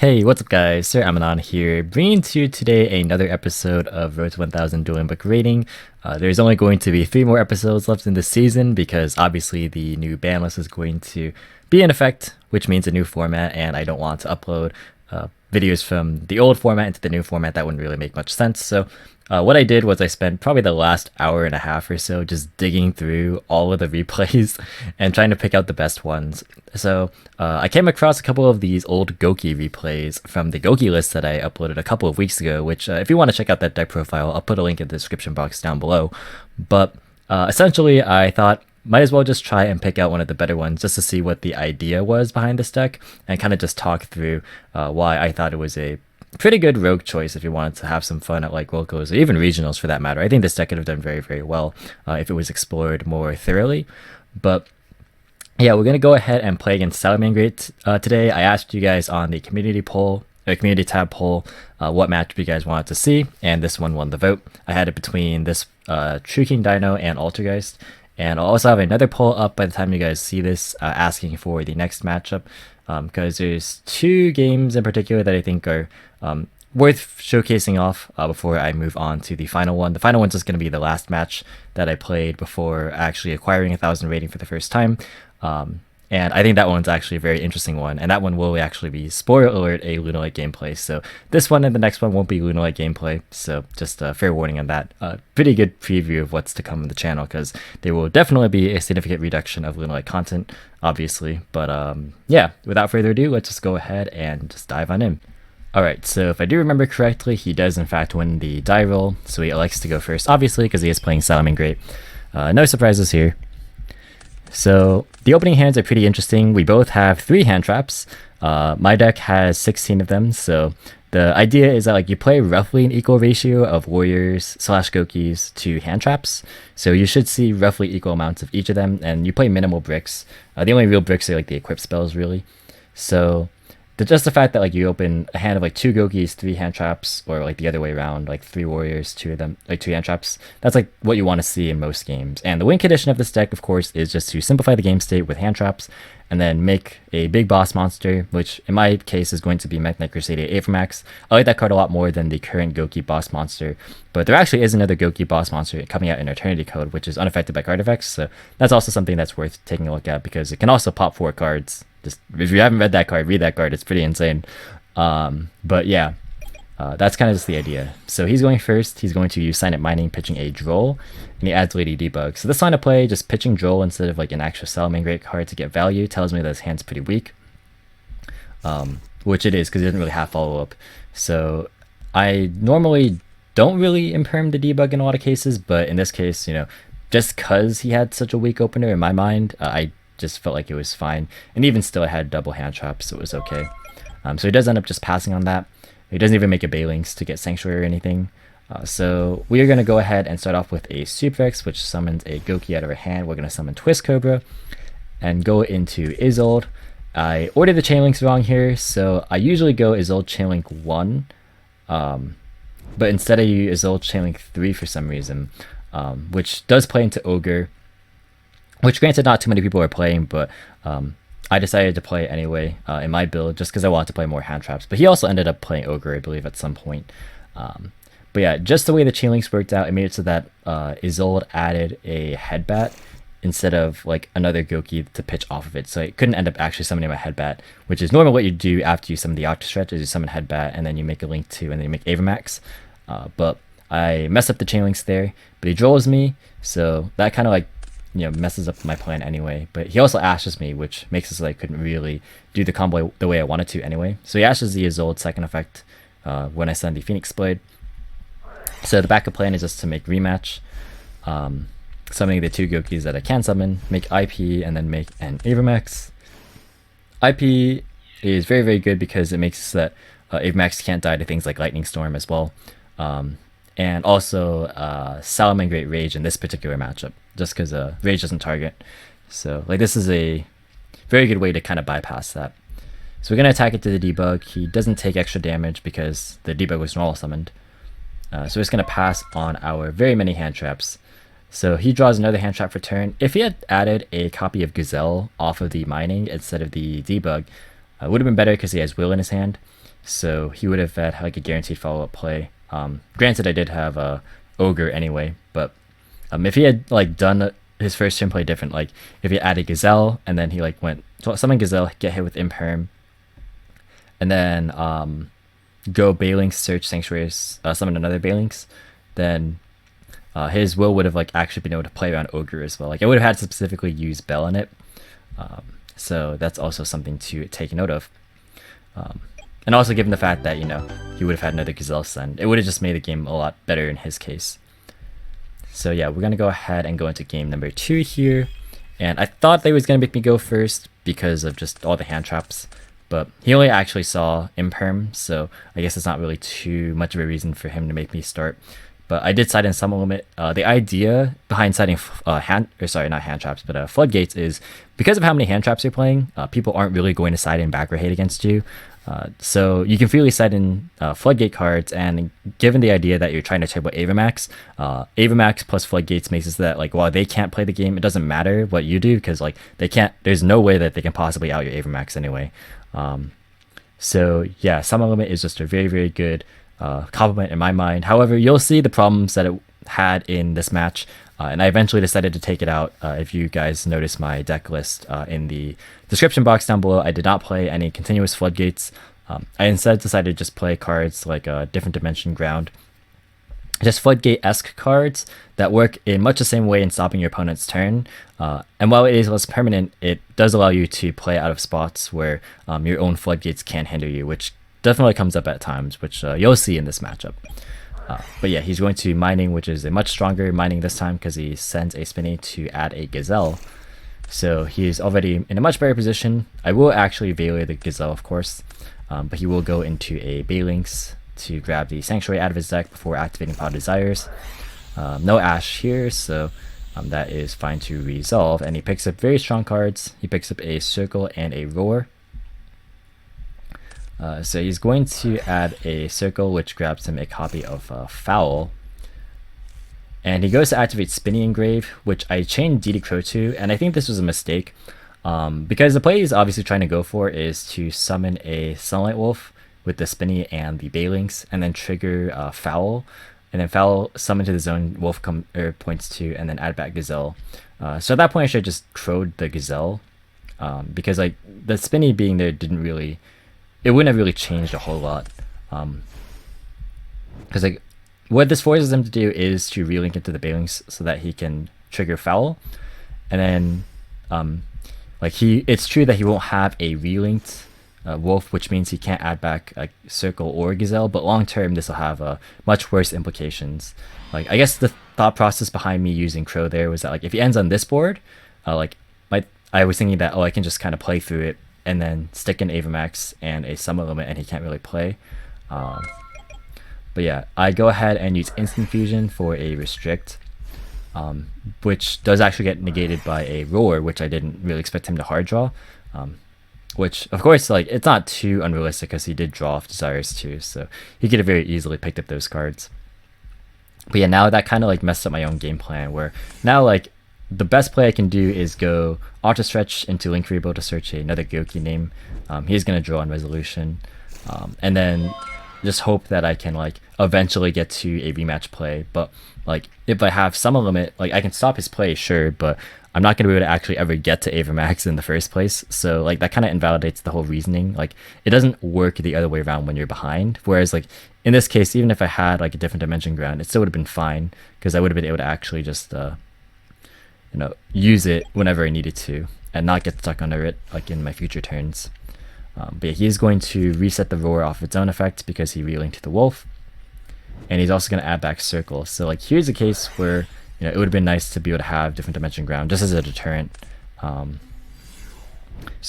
Hey, what's up guys? Sir Emanon here, bringing to you today another episode of Road to 1000 Dueling Book Rating. There's only going to be 3 more episodes left in this season because obviously the new ban list is going to be in effect, which means a new format, and I don't want to upload videos from the old format into the new format. That wouldn't really make much sense. So what I did was I spent probably the last hour and a half or so just digging through all of the replays and trying to pick out the best ones. So I came across a couple of these old Gouki replays from the Gouki list that I uploaded a couple of weeks ago, which if you want to check out that deck profile, I'll put a link in the description box down below. But essentially, I thought might as well just try and pick out one of the better ones just to see what the idea was behind this deck and kind of just talk through why I thought it was a pretty good rogue choice if you wanted to have some fun at like locals or even regionals for that matter. I think this deck could have done very, very well if it was explored more thoroughly. But yeah, we're going to go ahead and play against Salamangreat today. I asked you guys on the community poll, or community tab poll, what matchup you guys wanted to see, and this one won the vote. I had it between this True King Dino and Altergeist. And I'll also have another poll up by the time you guys see this asking for the next matchup, because there's 2 games in particular that I think are worth showcasing off before I move on to the final one. The final one's just going to be the last match that I played before actually acquiring 1000 rating for the first time. And I think that one's actually a very interesting one. And that one will actually be, spoiler alert, a Lunalight gameplay. So this one and the next one won't be Lunalight gameplay. So just a fair warning on that. Pretty good preview of what's to come on the channel, because there will definitely be a significant reduction of Lunalight content, obviously. But yeah, without further ado, let's just go ahead and just dive on in. Alright, so if I do remember correctly, he does in fact win the die roll. So he elects to go first, obviously, because he is playing Salamangreat. No surprises here. So the opening hands are pretty interesting. We both have 3 hand traps. My deck has 16 of them. So the idea is that like you play roughly an equal ratio of warriors / Goukis to hand traps. So you should see roughly equal amounts of each of them, and you play minimal bricks. The only real bricks are like the equip spells, really. So just the fact that like you open a hand of like 2 Goukis, 3 hand traps, or like the other way around, like 3 warriors, 2 of them, like 2 hand traps, that's like what you want to see in most games. And the win condition of this deck, of course, is just to simplify the game state with hand traps and then make a big boss monster, which in my case is going to be Mekk-Knight Crusader Avermax. I like that card a lot more than the current Gouki boss monster, but there actually is another Gouki boss monster coming out in Eternity Code, which is unaffected by card effects. So that's also something that's worth taking a look at, because it can also pop 4 cards. Just if you haven't read that card, read that card. It's pretty insane. But yeah, that's kind of just the idea. So he's going first. He's going to use Silent Mining, pitching a Droll, and he adds Lady Debug. So this line of play, just pitching Droll instead of like an actual Salamangreat card to get value, tells me that his hand's pretty weak. Which it is, because he doesn't really have follow-up. So I normally don't really imperm the Debug in a lot of cases, but in this case, you know, just because he had such a weak opener in my mind, I just felt like it was fine. And even still, I had double hand traps, so it was okay. So he does end up just passing on that. He doesn't even make a Balinks to get Sanctuary or anything. So we are going to go ahead and start off with a Suplex, which summons a Gouki out of our hand. We're going to summon Twist Cobra and go into Isolde. I ordered the Chainlinks wrong here, so I usually go Isolde Chainlink 1. But instead I use Isolde Chainlink 3 for some reason, which does play into Ogre. Which granted not too many people are playing, but I decided to play it anyway in my build just because I wanted to play more hand traps. But he also ended up playing Ogre, I believe, at some point. But yeah, just the way the Chainlinks worked out, it made it so that Isolde added a Headbat instead of like another Gouki to pitch off of it. So it couldn't end up actually summoning my Headbat, which is normally what you do after you summon the Octostretch, is you summon Headbat and then you make a Link 2 and then you make Avermax. But I messed up the Chainlinks there, but he draws me, so that kind of like, you know, messes up my plan anyway. But he also ashes me, which makes it so that I couldn't really do the combo the way I wanted to anyway. So he ashes the Isolde second effect when I send the Phoenix Blade. So the backup plan is just to make rematch, summoning the 2 Goukis that I can summon, make IP, and then make an Avermax. IP is very, very good because it makes it so that Avermax can't die to things like Lightning Storm as well. And also Salamangreat Rage in this particular matchup, just because Rage doesn't target. So like this is a very good way to kind of bypass that. So we're going to attack it to the Debug. He doesn't take extra damage because the Debug was normal summoned. So we're just going to pass on our very many hand traps. So he draws another hand trap for turn. If he had added a copy of Gazelle off of the Mining instead of the Debug, It would have been better because he has Will in his hand, so he would have had like a guaranteed follow-up play. Granted, I did have Ogre anyway, but if he had like done his first turn play different, like if he added Gazelle and then he like went summon Gazelle, get hit with Imperm, and then go Balinx, search Sanctuaries, summon another Balinx, then his Will would have like actually been able to play around Ogre as well. Like I would have had to specifically use Bell in it. So that's also something to take note of. And also given the fact that, you know, he would have had another Gazelle send, it would have just made the game a lot better in his case. So yeah, we're going to go ahead and go into game number 2 here. And I thought they was going to make me go first because of just all the hand traps. But he only actually saw Imperm, so I guess it's not really too much of a reason for him to make me start. But I did side in Summon Limit. The idea behind siding floodgates is because of how many hand traps you're playing, people aren't really going to side in back or hate against you. So you can freely side in floodgate cards, and given the idea that you're trying to turbo Avamax, Avamax plus floodgates makes it so that like while they can't play the game, it doesn't matter what you do because like they can't. There's no way that they can possibly out your Avamax anyway. So yeah, Summon Limit is just a very, very good compliment in my mind. However, you'll see the problems that it had in this match, and I eventually decided to take it out. If you guys notice my deck list in the description box down below, I did not play any continuous floodgates. I instead decided to just play cards like Different Dimension Ground, just floodgate-esque cards that work in much the same way in stopping your opponent's turn. And while it is less permanent, it does allow you to play out of spots where your own floodgates can hinder you, which definitely comes up at times, which you'll see in this matchup. But yeah, he's going to Mining, which is a much stronger Mining this time because he sends a Spinny to add a Gazelle. So he's already in a much better position. I will actually Veil the Gazelle, of course, but he will go into a Balinx to grab the Sanctuary out of his deck before activating Pot of Desires. No Ash here, so that is fine to resolve. And he picks up very strong cards. He picks up a Circle and a Roar. So he's going to add a Circle, which grabs him a copy of Foul. And he goes to activate Spinny Engrave, which I chained DD Crow to, and I think this was a mistake. Because the play he's obviously trying to go for is to summon a Sunlight Wolf with the Spinny and the Balinx, and then trigger Foul. And then Foul summon to the zone Wolf points to, and then add back Gazelle. So at that point I should have just crowed the Gazelle. Because like the Spinny being there didn't really... It wouldn't have really changed a whole lot. Because like what this forces him to do is to relink into the Balinx so that he can trigger Foul. And then it's true that he won't have a relinked Wolf, which means he can't add back a Circle or a Gazelle, but long term this will have much worse implications. Like I guess the thought process behind me using Crow there was that like if he ends on this board, I was thinking that I can just kind of play through it and then stick in Avamax and a Summon Limit and he can't really play. But yeah, I go ahead and use Instant Fusion for a Restrict, which does actually get negated by a Roar, which I didn't really expect him to hard draw. Which, of course, like it's not too unrealistic because he did draw off Desires too, so he could have very easily picked up those cards. But yeah, now that kind of like messed up my own game plan, where now like the best play I can do is go Auto Stretch into Link Rebuild to search another Gouki name. He's going to draw on Resolution. And then just hope that I can like eventually get to a rematch play. But like if I have Summon Limit, like I can stop his play, sure, but I'm not going to be able to actually ever get to Avamax in the first place. So like that kind of invalidates the whole reasoning. Like it doesn't work the other way around when you're behind. Whereas like in this case, even if I had like a Different Dimension Ground, it still would have been fine because I would have been able to actually just use it whenever I needed to and not get stuck under it like in my future turns. But yeah, he's going to reset the Roar off its own effect because he relinked the Wolf, and he's also going to add back Circle. So like here's a case where it would have been nice to be able to have Different Dimension Ground just as a deterrent. So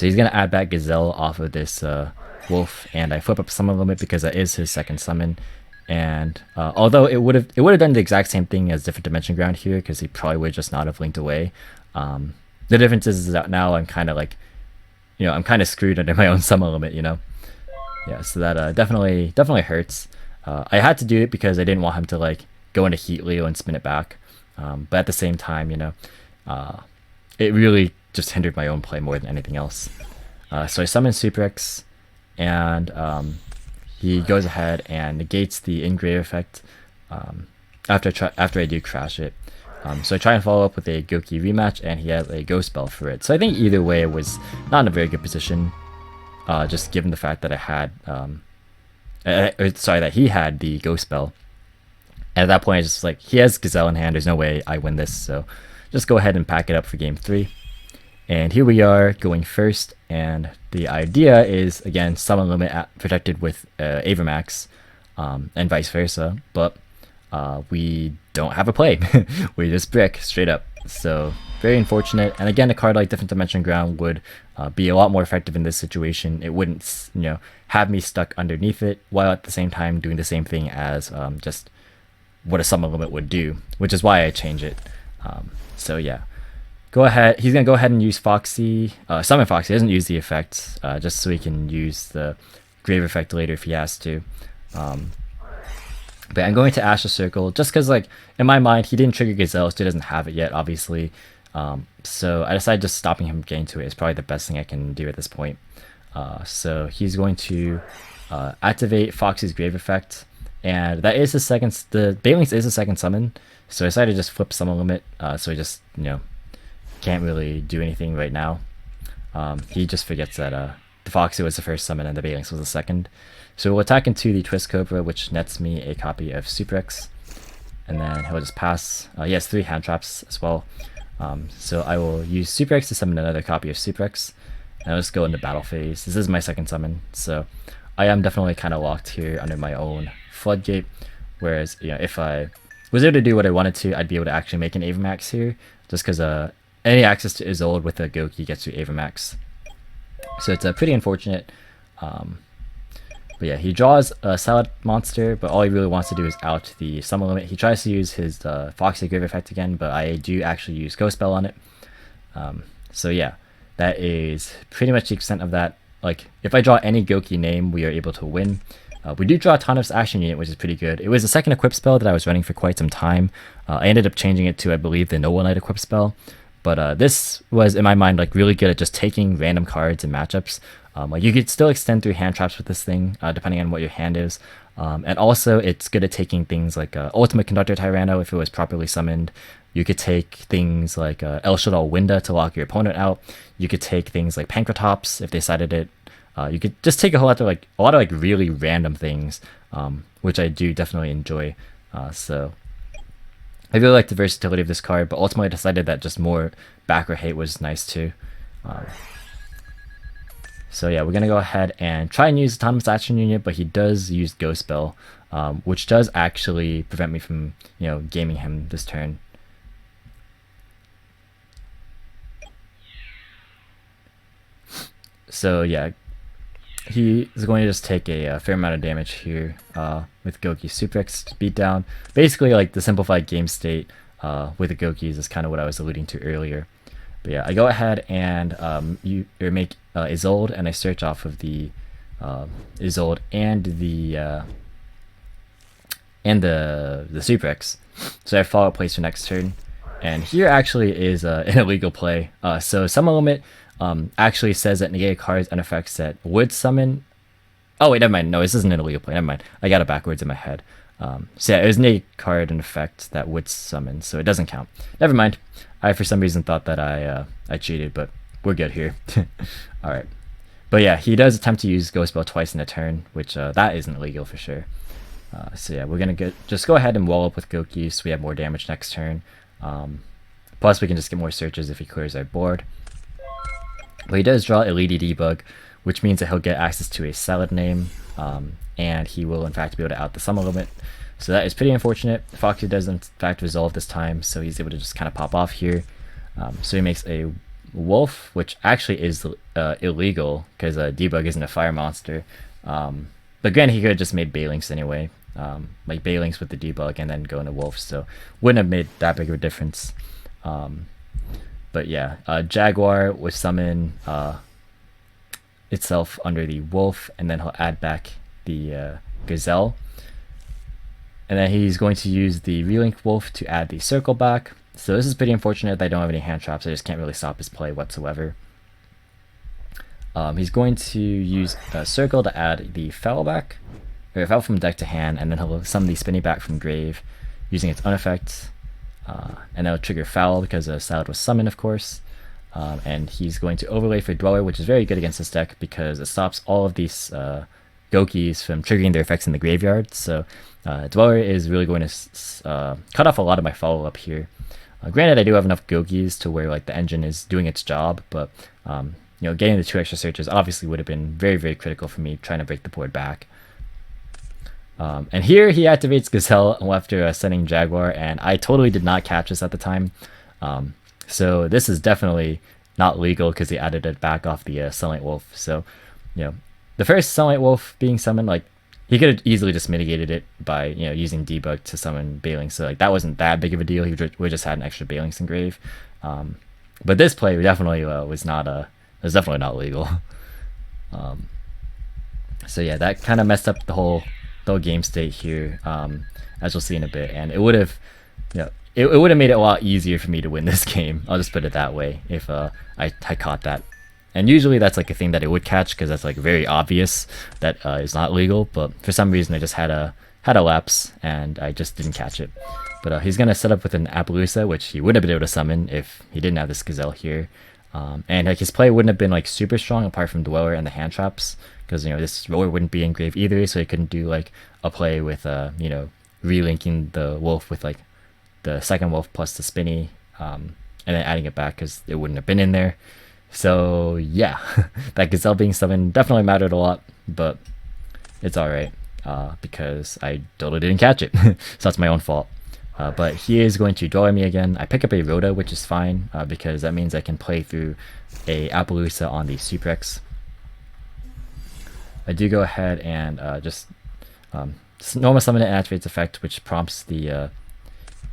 he's going to add back Gazelle off of this Wolf, and I flip up Summon Limit because that is his second summon. And although it would have done the exact same thing as Different Dimension Ground here because he probably would just not have linked away. The difference is that now I'm kind of like, I'm kind of screwed under my own Summon Limit, Yeah, so that definitely hurts. I had to do it because I didn't want him to like go into Heat Leo and spin it back. But at the same time, it really just hindered my own play more than anything else. So I summon Super X, and he goes ahead and negates the engrave effect after I do crash it. So I try and follow up with a Gouki rematch, and he has a Ghost Spell for it. So I think either way it was not in a very good position, just given the fact that I had, that he had the Ghost Spell. And at that point, it's just like, he has Gazelle in hand, there's no way I win this, so just go ahead and pack it up for game 3. And here we are going first, and the idea is, again, summon limit protected with Avermax, and vice versa, but we don't have a play. We just brick straight up. So very unfortunate. And again, a card like Different Dimension Ground would be a lot more effective in this situation. It wouldn't, have me stuck underneath it, while at the same time doing the same thing as just what a summon limit would do, which is why I change it. So yeah, go ahead. He's gonna go ahead and use Foxy, summon Foxy. He doesn't use the effect, just so he can use the grave effect later if he has to. But I'm going to Ash the Circle just because, like, in my mind, he didn't trigger Gazelle, so he doesn't have it yet, obviously. So I decided just stopping him getting to it is probably the best thing I can do at this point. So he's going to activate Foxy's grave effect, and that is his second. The Banelinks is a second summon, so I decided to just flip summon limit. So he just can't really do anything right now. He just forgets that the Foxy was the first summon and the Banelinks was the second. So we'll attack into the Twist Cobra, which nets me a copy of Super X, and then he'll just pass. He has 3 hand traps as well. So I will use Super X to summon another copy of Super X, and I'll just go into battle phase. This is my second summon, so I am definitely kind of locked here under my own floodgate. Whereas, if I was able to do what I wanted to, I'd be able to actually make an Avermax here, just because any access to Isolde with a Gouki gets you Avermax. So it's pretty unfortunate. But yeah, he draws a Salad Monster, but all he really wants to do is out the summon limit. He tries to use his Foxy Grave effect again, but I do actually use Ghost Spell on it. So yeah, that is pretty much the extent of that. Like, if I draw any Gouki name, we are able to win. We do draw a ton of action unit, which is pretty good. It was the second equip spell that I was running for quite some time. I ended up changing it to, I believe, the non-Lunalight equip spell. But this was, in my mind, like, really good at just taking random cards and matchups. Like, you could still extend through hand traps with this thing, depending on what your hand is. And also, it's good at taking things like Ultimate Conductor Tyranno if it was properly summoned. You could take things like El Shaddai Winda to lock your opponent out. You could take things like Pankratops if they decided it. You could just take a lot of really random things, which I do definitely enjoy. So I really like the versatility of this card, but ultimately I decided that just more backer hate was nice too. So yeah, we're gonna go ahead and try and use Autonomous Action Unit, but he does use Ghost Spell, which does actually prevent me from gaming him this turn. So yeah, he is going to just take a fair amount of damage here with Gouki Super X beatdown. Basically, like, the simplified game state with the Goukis is kind of what I was alluding to earlier. But yeah, I go ahead and make Isolde, and I search off of the Isolde and the Super X. So I follow place for next turn, and here actually is an illegal play. So summon limit actually says that negate cards and effects that would summon. Oh wait, never mind. No, this isn't an illegal play. Never mind. I got it backwards in my head. So yeah, it was negate card and effect that would summon, so it doesn't count. Never mind. I for some reason thought that I cheated, but we're good here. All right. But yeah, he does attempt to use Ghost Spell twice in a turn, which that isn't illegal for sure. So yeah, we're gonna just go ahead and wall up with Gouki so we have more damage next turn. Plus we can just get more searches if he clears our board. But he does draw a Lady Debug, which means that he'll get access to a Salad name, and he will in fact be able to out the summon limit. So that is pretty unfortunate. Foxy does in fact resolve this time, so he's able to just kind of pop off here. So he makes a Wolf, which actually is illegal because Debug isn't a fire monster. But granted, he could have just made Banelinks anyway, like Banelinks with the Debug and then go into Wolf, so wouldn't have made that big of a difference. But yeah, Jaguar will summon itself under the Wolf, and then he'll add back the Gazelle. And then he's going to use the Relink Wolf to add the Circle back. So this is pretty unfortunate that I don't have any hand traps. I just can't really stop his play whatsoever. He's going to use a circle to add the Fel back, or Fel from deck to hand, and then he'll summon the Spinny back from grave using its own effect, and that'll trigger Foul because Salad was summoned, of course. And he's going to overlay for Dweller, which is very good against this deck because it stops all of these Goukis from triggering their effects in the graveyard. So Dweller is really going to cut off a lot of my follow-up here. Granted, I do have enough Goukis to where like the engine is doing its job, but getting the 2 extra searches obviously would have been very, very critical for me trying to break the board back. And here he activates Gazelle after sending Jaguar, and I totally did not catch this at the time. So this is definitely not legal because he added it back off the Sunlight Wolf. So, the first Sunlight Wolf being summoned, like, he could have easily just mitigated it by, using debug to summon Balings. So, like, that wasn't that big of a deal. He would just had an extra Balings in grave. But this play definitely was definitely not legal. So yeah, that kind of messed up the whole game state here, as we'll see in a bit, and it would have, it would have made it a lot easier for me to win this game. I'll just put it that way if I caught that. And usually that's like a thing that it would catch because that's like very obvious that is not legal. But for some reason I just had a lapse and I just didn't catch it. But he's gonna set up with an Appaloosa, which he wouldn't have been able to summon if he didn't have this Gazelle here. And like his play wouldn't have been like super strong apart from Dweller and the hand traps, because this roller wouldn't be in grave either, so he couldn't do like a play with relinking the wolf with like the second wolf plus the spinny, and then adding it back because it wouldn't have been in there. So yeah, that Gazelle being summoned definitely mattered a lot, but it's alright because I totally didn't catch it. So that's my own fault. But he is going to draw me again. I pick up a Rhoda, which is fine because that means I can play through a Appaloosa on the Suprex. I do go ahead and just normal summon it and activates effect, which prompts the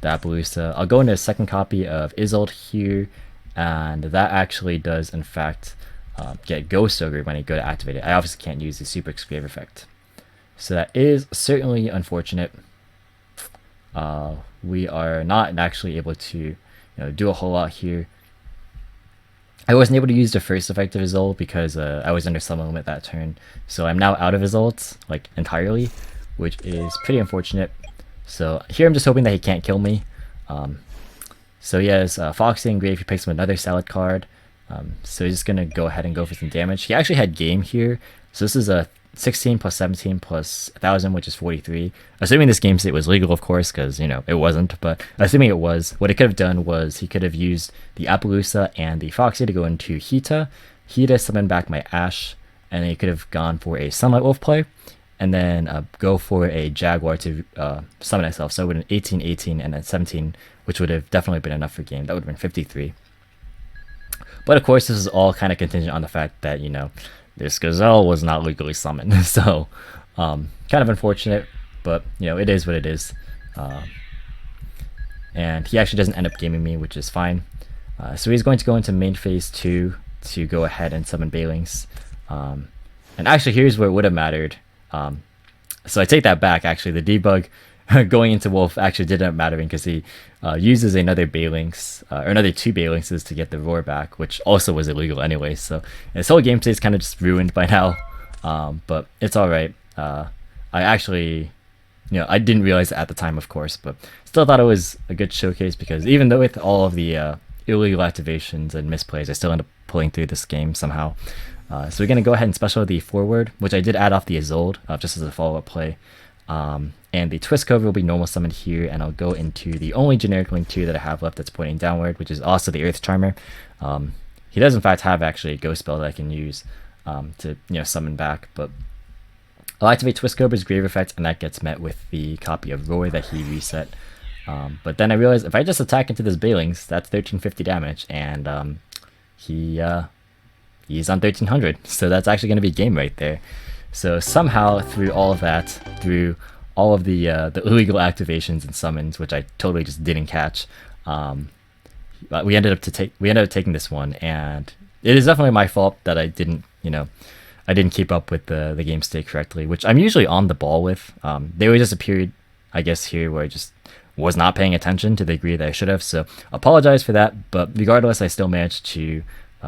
Appaloosa. I'll go into a second copy of Isolde here, and that actually does in fact get Ghost Ogre when I go to activate it. I obviously can't use the Suprex grave effect, so that is certainly unfortunate. We are not actually able to do a whole lot here. I wasn't able to use the first effect of Isolde because I was under summon limit that turn, so I'm now out of Isolde like entirely, which is pretty unfortunate. So here I'm just hoping that he can't kill me. So he has Foxy in grave. He picks up another Salad card, so he's just gonna go ahead and go for some damage. He actually had game here, so this is a 16 plus 17 plus 1000, which is 43. Assuming this game state was legal, of course, because it wasn't, but assuming it was, what he could have done was he could have used the Appaloosa and the Foxy to go into Hita summon back my Ash, and then he could have gone for a Sunlight Wolf play, and then go for a Jaguar to summon itself. So it would have been 18, 18, and then 17, which would have definitely been enough for game. That would have been 53. But of course, this is all kind of contingent on the fact that, this Gazelle was not legally summoned. So kind of unfortunate, but it is what it is. And he actually doesn't end up gaming me, which is fine. So he's going to go into main phase 2 to go ahead and summon Balings. And actually here's where it would have mattered. So I take that back. Actually, the debug going into Wolf actually did end up mattering because he uses another Balings, or another 2 Balingses to get the Roar back, which also was illegal anyway. So this whole game state is kind of just ruined by now, but it's alright. I actually, I didn't realize it at the time, of course, but still thought it was a good showcase because even though with all of the illegal activations and misplays, I still end up pulling through this game somehow. So we're going to go ahead and special the forward, which I did add off the Isolde just as a follow-up play. And the Twist Cobra will be normal summoned here, and I'll go into the only generic Link 2 that I have left that's pointing downward, which is also the Earth Charmer. He does in fact have actually a Ghost spell that I can use to summon back, but I'll activate Twist Cobra's grave effect, and that gets met with the copy of Roar that he reset. But then I realized if I just attack into this Balings, that's 1350 damage, and he's on 1300, so that's actually going to be game right there. So somehow through all of that, through all of the illegal activations and summons, which I totally just didn't catch, we ended up taking this one, and it is definitely my fault that I didn't keep up with the game state correctly, which I'm usually on the ball with. There was just a period, I guess, here where I just was not paying attention to the degree that I should have. So apologize for that, but regardless, I still managed to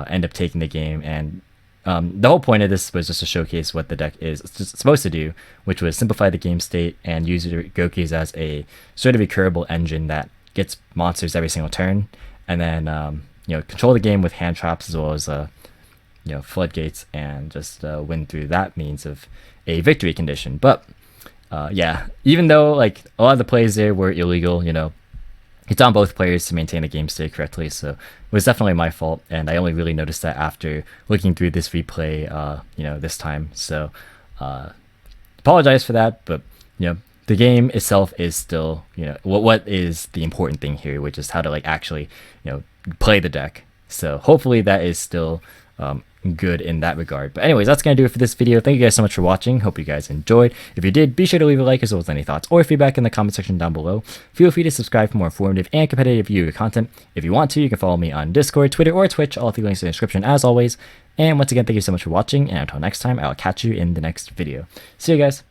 end up taking the game, and The whole point of this was just to showcase what the deck is supposed to do, which was simplify the game state and use your Goukis as a sort of recurable engine that gets monsters every single turn, and then control the game with hand traps as well as floodgates, and just win through that means of a victory condition. But yeah, even though like a lot of the plays there were illegal, it's on both players to maintain the game state correctly, so it was definitely my fault, and I only really noticed that after looking through this replay, this time. So apologize for that, but the game itself is still, what is the important thing here, which is how to like actually, play the deck. So hopefully that is still good in that regard. But anyways, that's gonna do it for this video. Thank you guys so much for watching. Hope you guys enjoyed. If you did, be sure to leave a like as well as any thoughts or feedback in the comment section down below. Feel free to subscribe for more informative and competitive Yu-Gi-Oh content. If you want to, you can follow me on Discord, Twitter, or Twitch. All the links in the description as always. And once again, thank you so much for watching, and until next time, I'll catch you in the next video. See you guys.